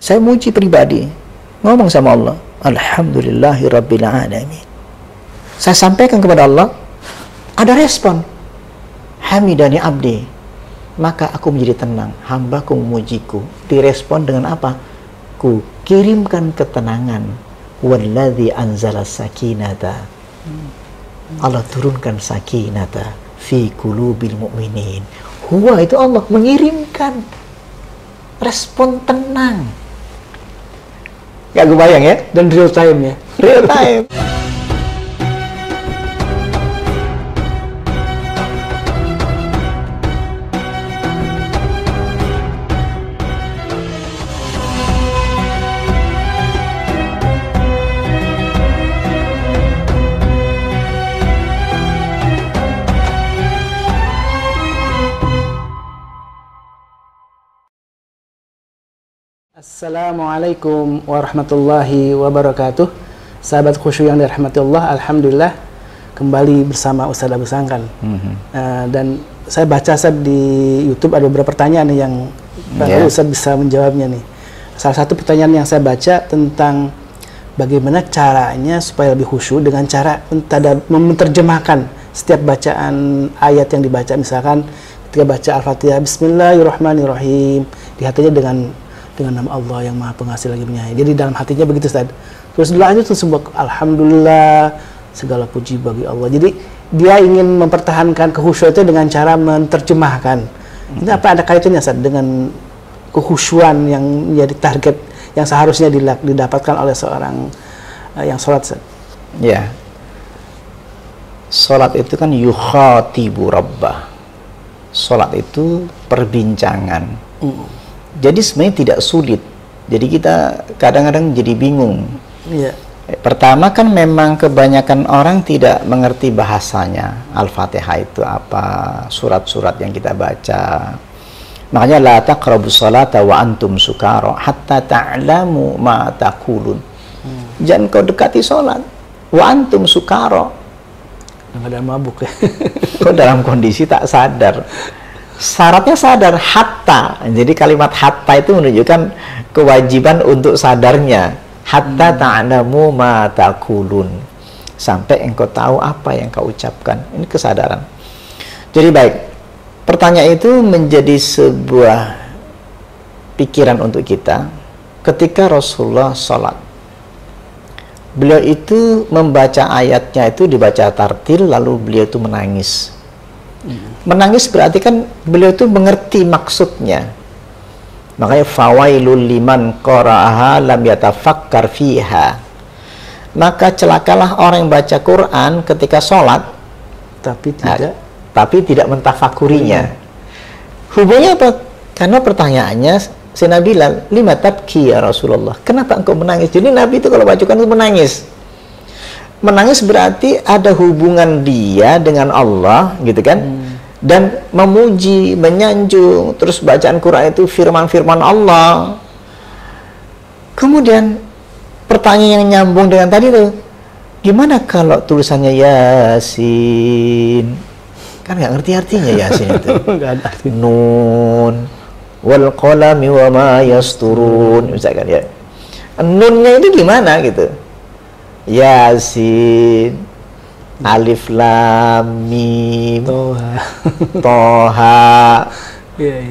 Saya muji pribadi, ngomong sama Allah, Alhamdulillahi Rabbil Alamin. Saya sampaikan kepada Allah, ada respon, Hamidani abdi, maka aku menjadi tenang, hambaku memujiku. Direspon dengan apa? Ku kirimkan ketenangan. Walladzi anzala sakinata, Allah turunkan sakinata fi qulubil mu'minin. Huwa itu Allah mengirimkan respon tenang. Gak kebayang ya? Dan real time ya? Real time. Assalamualaikum warahmatullahi wabarakatuh. Sahabat khusyuk yang dirahmati Allah, alhamdulillah kembali bersama Ustaz Abu Sangkan. Dan saya baca di YouTube ada beberapa pertanyaan nih yang Ustaz bisa menjawabnya nih. Salah satu pertanyaan yang saya baca tentang bagaimana caranya supaya lebih khusyuk dengan cara menerjemahkan setiap bacaan ayat yang dibaca. Misalkan ketika baca Al-Fatihah, Bismillahirrahmanirrahim, di hatinya dengan nama Allah yang Maha Pengasih lagi Penyayang. Jadi dalam hatinya begitu, Ustaz. Terus doanya itu sebuah alhamdulillah, segala puji bagi Allah. Jadi dia ingin mempertahankan kekhusyuan itu dengan cara menerjemahkan. Ini apa ada kaitannya, Ustaz, dengan kekhusyuan yang menjadi target yang seharusnya didapatkan oleh seorang yang sholat, Ustaz? Ya. Sholat itu kan yukhatibu rabbah. Sholat itu perbincangan. Jadi sebenarnya tidak sulit. Jadi kita kadang-kadang jadi bingung. Iya. Pertama kan memang kebanyakan orang tidak mengerti bahasanya. Al-Fatihah itu apa, surat-surat yang kita baca. Makanya la taqrabus salata wa antum sukara hatta ta'lamu ma taqulun. Jangan kau dekati sholat wa antum sukara. Nggak ada mabuk ya. Kau dalam kondisi tak sadar. Syaratnya sadar, hatta. Jadi kalimat hatta itu menunjukkan kewajiban untuk sadarnya. Hatta ta'lamu ma taqulun. Sampai engkau tahu apa yang kau ucapkan. Ini kesadaran. Jadi baik, pertanyaan itu menjadi sebuah pikiran untuk kita ketika Rasulullah sholat. Beliau itu membaca ayatnya itu dibaca tartil, lalu beliau itu menangis. Menangis berarti kan beliau itu mengerti maksudnya. Makanya fawailul liman qara'aha lam yatafakkar fiha. Maka celakalah orang yang baca Quran ketika sholat tapi tidak mentafakurinya. Hubungannya apa? Karena pertanyaannya si Nabi bilang, lima tabki ya Rasulullah, kenapa engkau menangis? Jadi Nabi itu kalau baca Quran itu menangis. Menangis berarti ada hubungan dia dengan Allah, gitu kan? Dan memuji, menyanjung, terus bacaan Quran itu firman-firman Allah. Kemudian pertanyaan yang nyambung dengan tadi tuh, gimana kalau tulisannya Yasin? Kan nggak ngerti artinya Yasin itu. Nun wal qalami wa ma yasturun, misalkan ya. Nunnya itu gimana gitu? Yasin, Alif Lam Mim, Toha,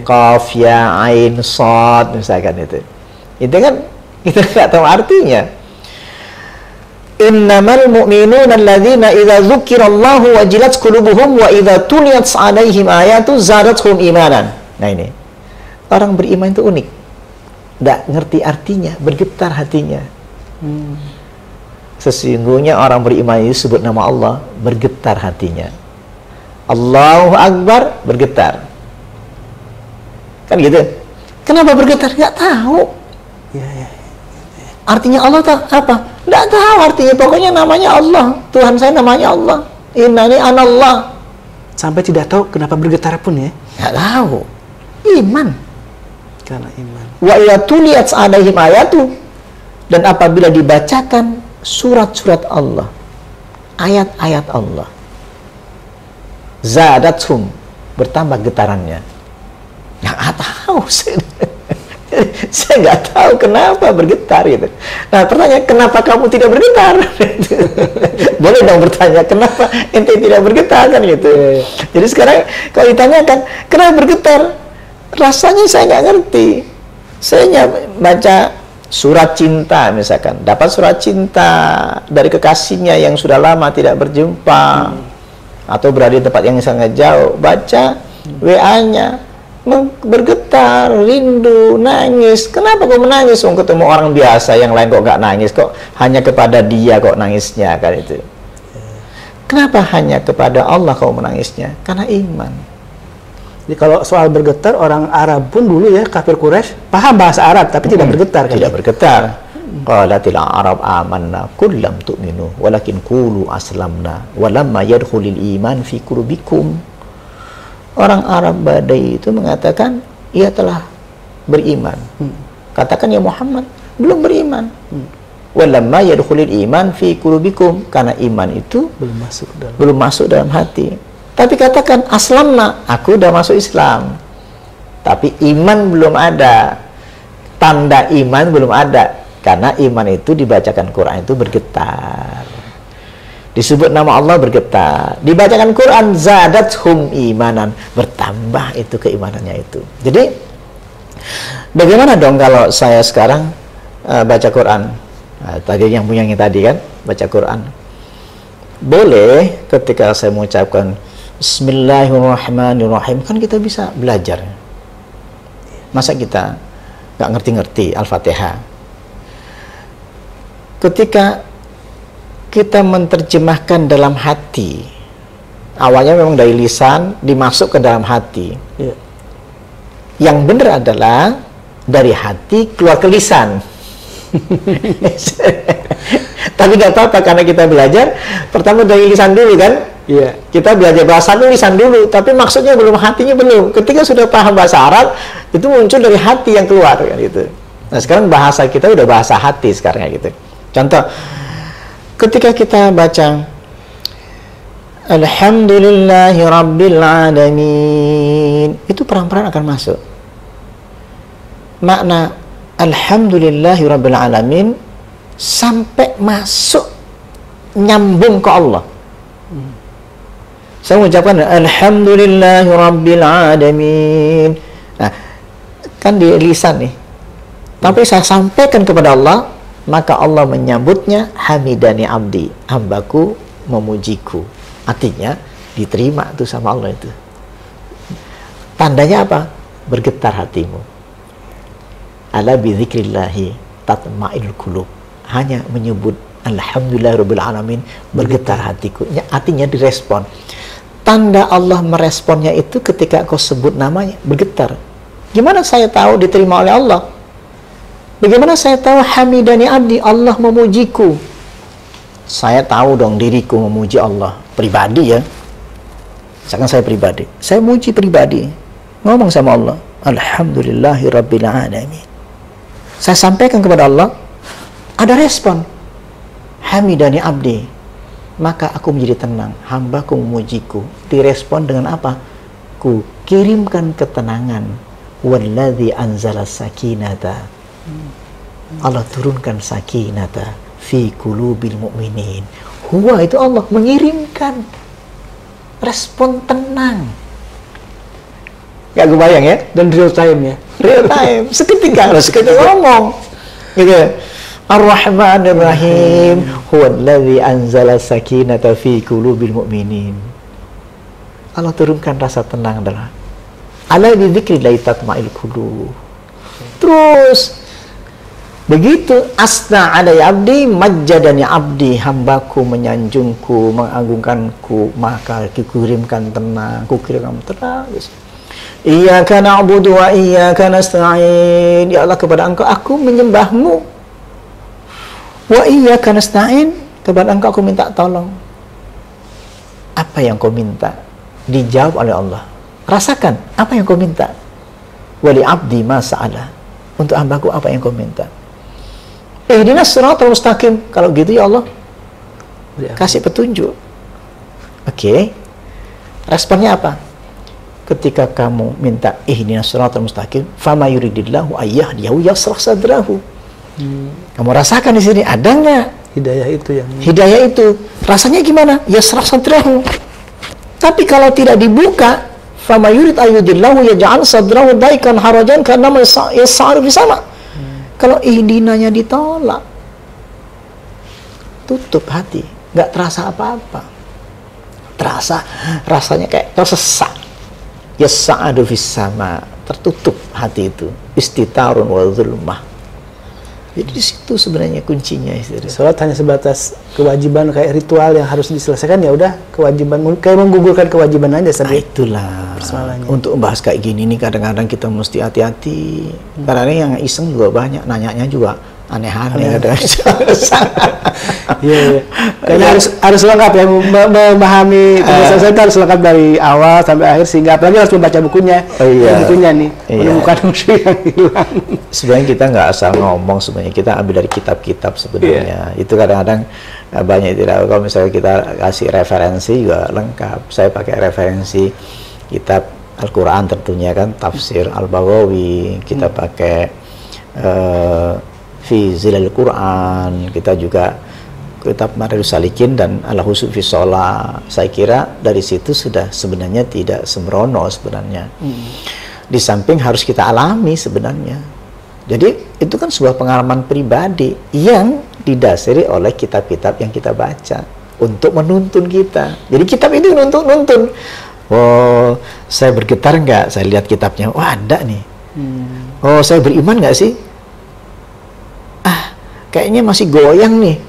Qaf Ya Ain Shad, misalkan itu kan kita nggak tahu artinya. Innamal mu'minuna alladzina idza dzukirallahu wajilat qulubuhum wa idza tuliyat 'alaihim ayatu zadatuhum imanan. Nah ini orang beriman itu unik, nggak ngerti artinya, bergetar hatinya. Sesungguhnya orang beriman itu sebut nama Allah, bergetar hatinya. Allahu Akbar, bergetar. Kan gitu. Kenapa bergetar? Nggak tahu. Artinya Allah apa? Nggak tahu artinya. Pokoknya namanya Allah. Tuhan saya namanya Allah. Innani anallah. Sampai tidak tahu kenapa bergetar pun ya? Nggak tahu. Iman. Karena iman. Wa idza tuliyat 'alaihim ayatu. Dan apabila dibacakan surat-surat Allah, ayat-ayat Allah, zadathum, bertambah getarannya. Nggak tahu. Saya nggak tahu kenapa bergetar gitu. Nah, pertanyaan kenapa kamu tidak bergetar? Boleh dong bertanya kenapa ente tidak bergetar kan gitu. Jadi sekarang kalau ditanyakan kenapa bergetar, rasanya saya nggak ngerti. Saya baca surat cinta misalkan, dapat surat cinta dari kekasihnya yang sudah lama tidak berjumpa, atau berada di tempat yang sangat jauh, baca WA-nya, bergetar, rindu, nangis. Kenapa kok menangis? Ketemu orang biasa, yang lain kok nggak nangis, kok hanya kepada dia kok nangisnya kan itu. Kenapa hanya kepada Allah kau menangisnya? Karena iman. Jadi kalau soal bergetar, orang Arab pun dulu ya, kafir Quraisy paham bahasa Arab tapi tidak bergetar kan? Tidak bergetar. Qalatil Arab amanna qul lam tu'minu walakin qulu aslamna walamma yadkhulul iman fi qulubikum. Orang Arab badai itu mengatakan ia telah beriman. Katakan ya Muhammad belum beriman. Walamma yadkhulul iman fi qulubikum, karena iman itu belum masuk dalam hati. Tapi katakan aslamna, aku udah masuk Islam. Tapi iman belum ada. Tanda iman belum ada. Karena iman itu dibacakan Quran itu bergetar. Disebut nama Allah bergetar, dibacakan Quran zadathum imanan, bertambah itu keimanannya itu. Jadi bagaimana dong kalau saya sekarang baca Quran, tadi yang punyanya tadi kan baca Quran, boleh ketika saya mengucapkan Bismillahirrahmanirrahim, kan kita bisa belajar. Masa kita nggak ngerti-ngerti Al-Fatihah? Ketika kita menerjemahkan dalam hati, awalnya memang dari lisan dimasuk ke dalam hati. Yang benar adalah dari hati keluar ke lisan. Tapi nggak apa-apa karena kita belajar pertama dari lisan dulu kan. Kita belajar bahasa dulu, lisan dulu, tapi maksudnya belum, hatinya belum. Ketika sudah paham bahasa Arab, itu muncul dari hati yang keluar kan gitu. Nah sekarang bahasa kita udah bahasa hati sekarang gitu. Contoh, ketika kita baca Alhamdulillahi Rabbil Alamin, itu peran-peran akan masuk. Makna Alhamdulillahi Rabbil Alamin sampai masuk, nyambung ke Allah. Saya mengucapkan Alhamdulillahi Rabbil Alamin. Nah, kan di lisan nih. Tapi saya sampaikan kepada Allah, maka Allah menyambutnya hamidani abdi, hambaku memujiku. Artinya diterima tuh sama Allah itu. Tandanya apa? Bergetar hatimu. Ala bidzikrillahi tatma'inul qulub. Hanya menyebut Alhamdulillahirabbil alamin, bergetar hatiku. Artinya direspon. Tanda Allah meresponnya itu ketika kau sebut namanya, bergetar. Gimana saya tahu diterima oleh Allah? Bagaimana saya tahu hamidani abdi, Allah memujiku? Saya tahu dong diriku memuji Allah pribadi ya. Misalkan saya pribadi, saya muji pribadi, ngomong sama Allah, Alhamdulillahirabbil alamin. Saya sampaikan kepada Allah, ada respon, hamidani abdi, maka aku menjadi tenang, hambaku memujiku. Direspon dengan apa? Ku kirimkan ketenangan. Walladzi anzala sakinata, Allah turunkan sakinata fi qulubil mu'minin. Huwa itu Allah mengirimkan respon tenang. Gak kebayang ya? Dan real time ya? Real time, seketika ngomong gitu. Ar-Rahmanir Rahim, huwallazi anzala sakinata fi qulubil mu'minin. Allah turunkan rasa tenang adalah ala bi dzikrillah tatma'il qulub. Terus begitu asna ala abdi majjadani abdi, hambaku menyanjungku, mengagungkanku, maka kukirimkan tenang, kukirimkan tenang. Iyyaka na'budu wa iyyaka nasta'in. Ya Allah, kepada Engkau aku menyembahmu. Wa iyyaka nasta'in, kepada Engkau aku minta tolong. Apa yang kau minta dijawab oleh Allah. Rasakan apa yang kau minta. Wali abdi ma sa'ala, untuk hambaku apa yang kau minta. Ihdinas siratal mustaqim. Kalau gitu ya Allah, kasih petunjuk. Oke. Responnya apa? ketika kamu minta ihdinas siratal mustaqim, fama yuridillahu ayyahdiyahu yashrah sadrahu. Kamu rasakan di sini ada nggak Hidayah itu yang hidayah itu? Rasanya gimana? Yashrah sadrahu. Tapi kalau tidak dibuka, fama yurid ayyudillahu yaj'al sadrahu daikan harajan karena yas'aru fi sama. Kalau ihdinanya ditolak, tutup hati, nggak terasa apa-apa. Rasanya kayak tersesat. Yas'adu fis sama, tertutup hati itu. Istitarun wa zulmah. Jadi di situ sebenarnya kuncinya. Sholat hanya sebatas kewajiban kayak ritual yang harus diselesaikan, ya udah kewajiban, kayak menggugurkan kewajiban aja. Nah, itulah untuk membahas kayak gini nih kadang-kadang kita mesti hati-hati. Karena yang iseng juga banyak, nanyanya juga aneh-aneh. Iya. Karena harus lengkap ya, memahami saya harus lengkap dari awal sampai akhir, sehingga apalagi harus membaca bukunya. Bukunya nih menemukan musuh yang hilang. Sebenarnya kita nggak asal ngomong, sebenarnya kita ambil dari kitab-kitab sebenarnya. Itu kadang-kadang banyak tidak. Kalau misalnya kita kasih referensi juga lengkap. Saya pakai referensi kitab Al-Quran tentunya kan, tafsir Al-Baghawi. Kita pakai Fi Zilal Quran, kita juga kitab Madarijus Salikin dan Al-Husu fi Shalah. Saya kira dari situ sudah sebenarnya tidak sembrono sebenarnya. Di samping harus kita alami sebenarnya. Jadi itu kan sebuah pengalaman pribadi yang didasari oleh kitab-kitab yang kita baca untuk menuntun kita. Jadi kitab itu nuntun. Oh, saya bergetar nggak? Saya lihat kitabnya. Wah, ada nih. Oh, saya beriman nggak sih? Kayaknya masih goyang nih.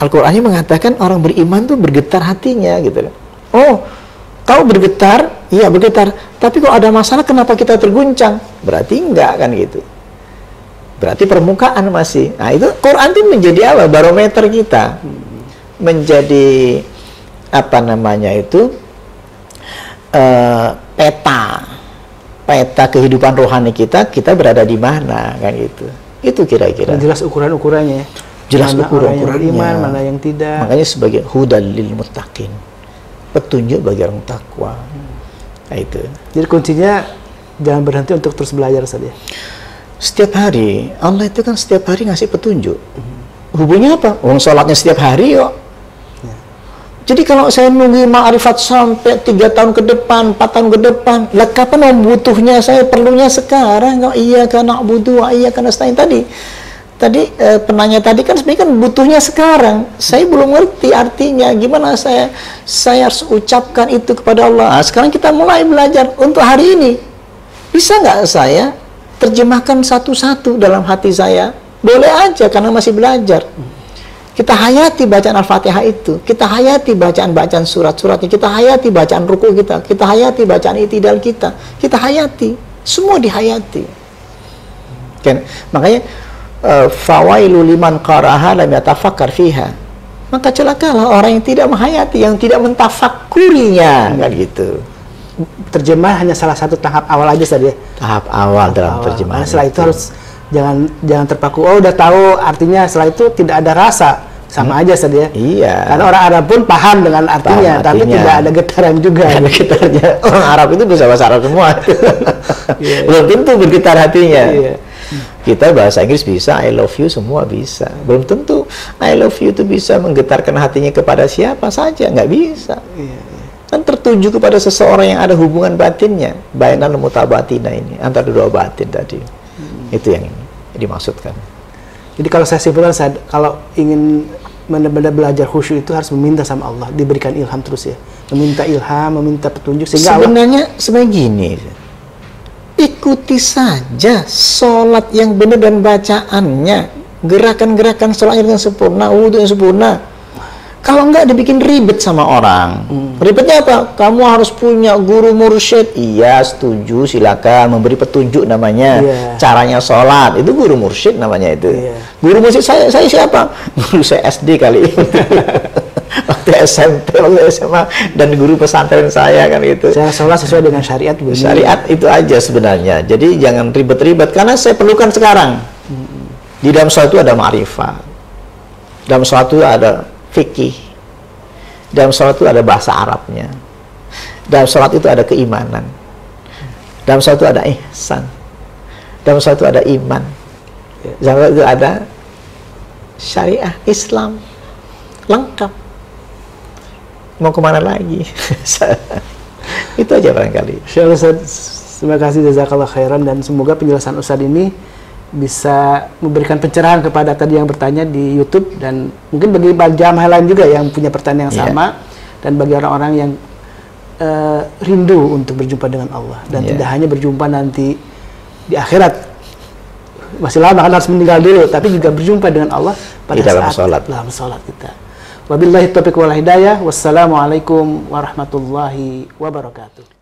Al-Qur'annya mengatakan orang beriman tuh bergetar hatinya gitu. Oh, kau bergetar? Iya bergetar. Tapi kok ada masalah, kenapa kita terguncang? Berarti enggak kan gitu. Berarti permukaan masih. Nah itu Quran itu menjadi apa? Barometer kita. Menjadi apa namanya itu? Peta kehidupan rohani kita berada di mana kan gitu. Itu kira-kira. Jelas ukuran-ukurannya. Jelas ukuran-ukurannya. Mana yang beriman, mana yang tidak. Makanya sebagai hudal lil muttaqin. Petunjuk bagi orang takwa. Nah, itu. Jadi kuncinya jangan berhenti untuk terus belajar saja. Setiap hari, Allah itu kan setiap hari ngasih petunjuk. Hubungnya apa? Sholatnya setiap hari kok. Jadi kalau saya nunggu ma'rifat sampai 3 tahun ke depan, 4 tahun ke depan, lah kapan butuhnya saya, perlunya sekarang. Kalau iya karena butuh, iya karena stain tadi penanya tadi kan sebenarnya kan butuhnya sekarang. Saya belum ngerti artinya, gimana saya harus ucapkan itu kepada Allah. Nah, sekarang kita mulai belajar untuk hari ini. Bisa nggak saya terjemahkan satu-satu dalam hati saya? Boleh aja karena masih belajar. Kita hayati bacaan Al-Fatihah itu, kita hayati bacaan-bacaan surat-suratnya, kita hayati bacaan ruku kita hayati bacaan itidal kita hayati, semua dihayati. Kan? Makanya fawailu liman qaraha lam yatafakkar fiha. Maka celakalah orang yang tidak menghayati, yang tidak mentafakkurinya, kan gitu. Terjemah hanya salah satu tahap awal aja saja. Tahap awal dalam terjemahan. Setelah itu harus jangan terpaku. Oh, udah tahu artinya, setelah itu tidak ada rasa. Sama aja saja. Iya. Karena orang Arab pun paham dengan artinya, tapi tidak ada getaran juga. Ada getarnya. Orang Arab itu bisa bahasa Arab semua. Belum tentu bergetar hatinya. Kita bahasa Inggris bisa, I love you semua bisa. Belum tentu I love you itu bisa menggetarkan hatinya kepada siapa saja, nggak bisa. Kan tertuju kepada seseorang yang ada hubungan batinnya. Bainal mutabatina ini, antara dua batin tadi. Itu yang dimaksudkan. Jadi kalau saya simpulkan, kalau ingin benar-benar belajar khusyuk itu harus meminta sama Allah, diberikan ilham terus ya, meminta ilham, meminta petunjuk. Sehingga sebenarnya gini, ikuti saja sholat yang benar dan bacaannya, gerakan-gerakan sholatnya dengan sempurna, wudhu yang sempurna. Kalau enggak dibikin ribet sama orang. Ribetnya apa? Kamu harus punya guru mursyid. Iya, setuju, silakan memberi petunjuk namanya. Caranya sholat, itu guru mursyid namanya itu. Guru mursyid saya siapa? Guru saya SD kali. Waktu SMP, waktu SMA, dan guru pesantren saya kan itu. Saya sholat sesuai dengan syariat. Syariat itu aja sebenarnya. Jadi jangan ribet-ribet, karena saya perlukan sekarang. Di dalam sholat itu ada ma'rifat. Dalam sholat itu ada fikih. Dalam sholat itu ada bahasa Arabnya. Dalam sholat itu ada keimanan. dalam suatu ada ihsan, dalam suatu ada iman, dalam suatu ada syariah Islam, lengkap. Mau kemana lagi? Itu aja barangkali. Insyaallah Ustaz, terima kasih jazakallah khairan, dan semoga penjelasan Ustaz ini bisa memberikan pencerahan kepada tadi yang bertanya di YouTube, dan mungkin bagi jamaah lain juga yang punya pertanyaan yang sama, dan bagi orang-orang yang rindu untuk berjumpa dengan Allah, dan tidak hanya berjumpa nanti di akhirat, masih lama kan harus meninggal dulu, tapi juga berjumpa dengan Allah pada saat dalam sholat kita. Wabillahi taufiq wal hidayah. Wassalamualaikum warahmatullahi wabarakatuh.